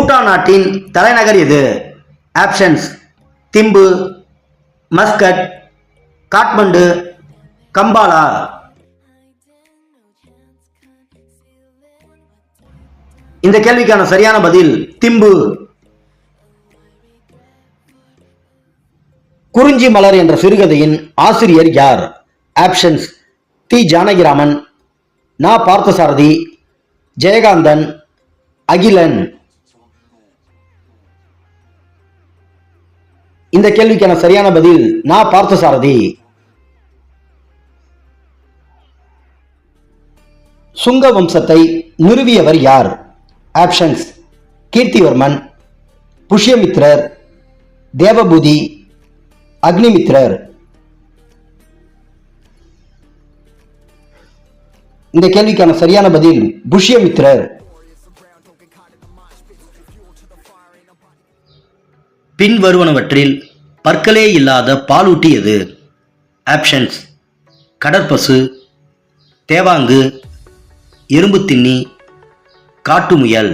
பூட்டான் நாட்டின் தலைநகர் எது? Options: Thimphu, Muscat, Kathmandu, Kambala. இந்த கேள்விக்கான சரியான பதில் திம்பு. குறிஞ்சி மலர் என்ற சிறுகதையின் ஆசிரியர் யார்? ஆப்ஷன்ஸ்: தி. ஜானகிராமன், நா. பார்த்தசாரதி, ஜெயகாந்தன், அகிலன். இந்த கேள்விக்கான சரியான பதில் நா. பார்த்தசாரதி. சுங்க வம்சத்தை நிறுவியவர் யார்? ஆப்ஷன்ஸ்: கீர்த்திவர்மன், புஷ்யமித்ரர், தேவபூதி, அக்னிமித்ரர். இந்த கேள்விக்கான சரியான பதில் புஷ்யமித்ரர். பின்வருவனவற்றில் பற்களே இல்லாத பாலூட்டி எது? ஆப்ஷன்ஸ்: கடற்பசு, தேவாங்கு, எறும்பு தின்னி, காட்டுமுயல்.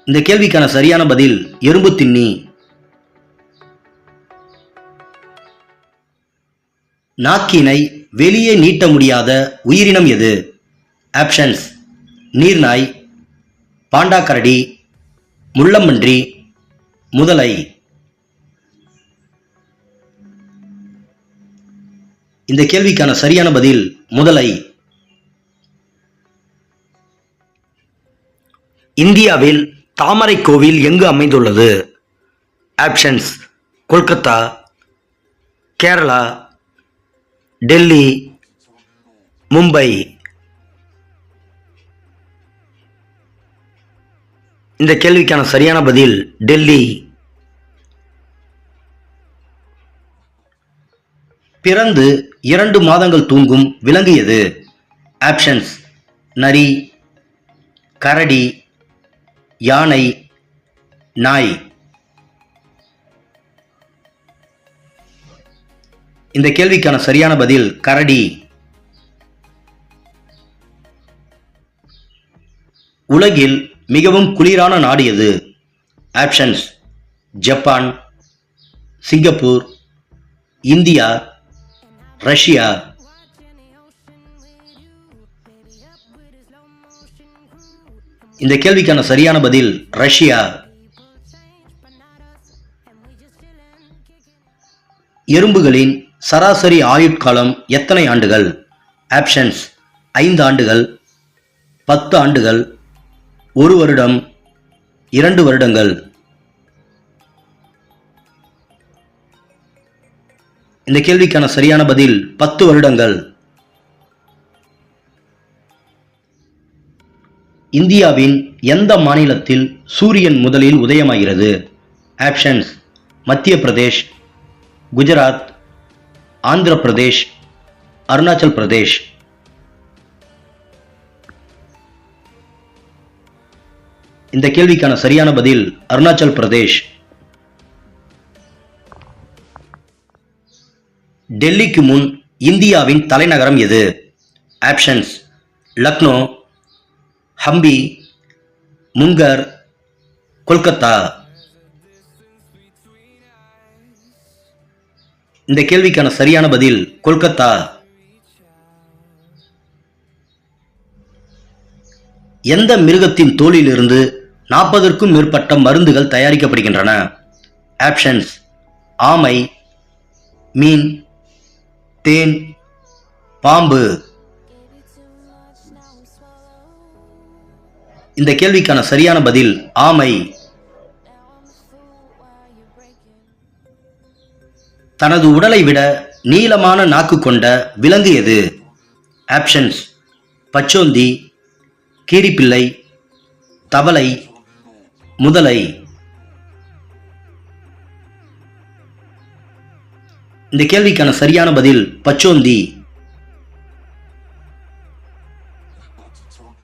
இந்த கேள்விக்கான சரியான பதில் எறும்பு தின்னி. நாக்கினை வெளியே நீட்ட முடியாத உயிரினம் எது? ஆப்ஷன்ஸ்: நீர்நாய், பாண்டாக்கரடி, முள்ளம்பன்றி, முதலை. இந்த கேள்விக்கான சரியான பதில் முதலை. இந்தியாவில் தாமரை கோவில் எங்கு அமைந்துள்ளது? ஆப்ஷன்ஸ்: கொல்கத்தா, கேரளா, டெல்லி, மும்பை. இந்த கேள்விக்கான சரியான பதில் டெல்லி. பிறந்து 2 மாதங்கள் தூங்கும் விலங்கு எது? ஆப்ஷன்ஸ்: நரி, கரடி, யானை, நாய். இந்த கேள்விக்கான சரியான பதில் கரடி. உலகில் மிகவும் குளிரான நாடு எது? Options: Japan, Singapore, India, Russia. இந்த கேள்விக்கான சரியான பதில் ரஷ்யா. எறும்புகளின் சராசரி ஆயுட்காலம் எத்தனை ஆண்டுகள்? ஆப்ஷன்ஸ்: 5 ஆண்டுகள், 10 ஆண்டுகள், 1 வருடம், 2 வருடங்கள். இந்த கேள்விக்கான சரியான பதில் 10 வருடங்கள். இந்தியாவின் எந்த மாநிலத்தில் சூரியன் முதலில் உதயமாகிறது? ஆப்ஷன்ஸ்: மத்திய பிரதேஷ், குஜராத், ஆந்திர பிரதேஷ், அருணாச்சல் பிரதேஷ். இந்த கேள்விக்கான சரியான பதில் அருணாச்சல் பிரதேஷ். டெல்லிக்கு முன் இந்தியாவின் தலைநகரம் எது? ஆப்ஷன்ஸ்: லக்னோ, ஹம்பி, முங்கர், கொல்கத்தா. இந்த கேள்விக்கான சரியான பதில் கொல்கத்தா. எந்த மிருகத்தின் தோலிலிருந்து 40க்கும் மேற்பட்ட மருந்துகள் தயாரிக்கப்படுகின்றன? ஆப்ஷன்ஸ்: ஆமை, மீன், தேன், பாம்பு. இந்த கேள்விக்கான சரியான பதில் ஆமை. தனது உடலை விட நீளமான நாக்கு கொண்ட விலங்கு எது? ஆப்ஷன்ஸ்: பச்சோந்தி, கீரிப்பிள்ளை, தவளை, முதலை. இந்த கேள்விக்கான சரியான பதில் பச்சோந்தி.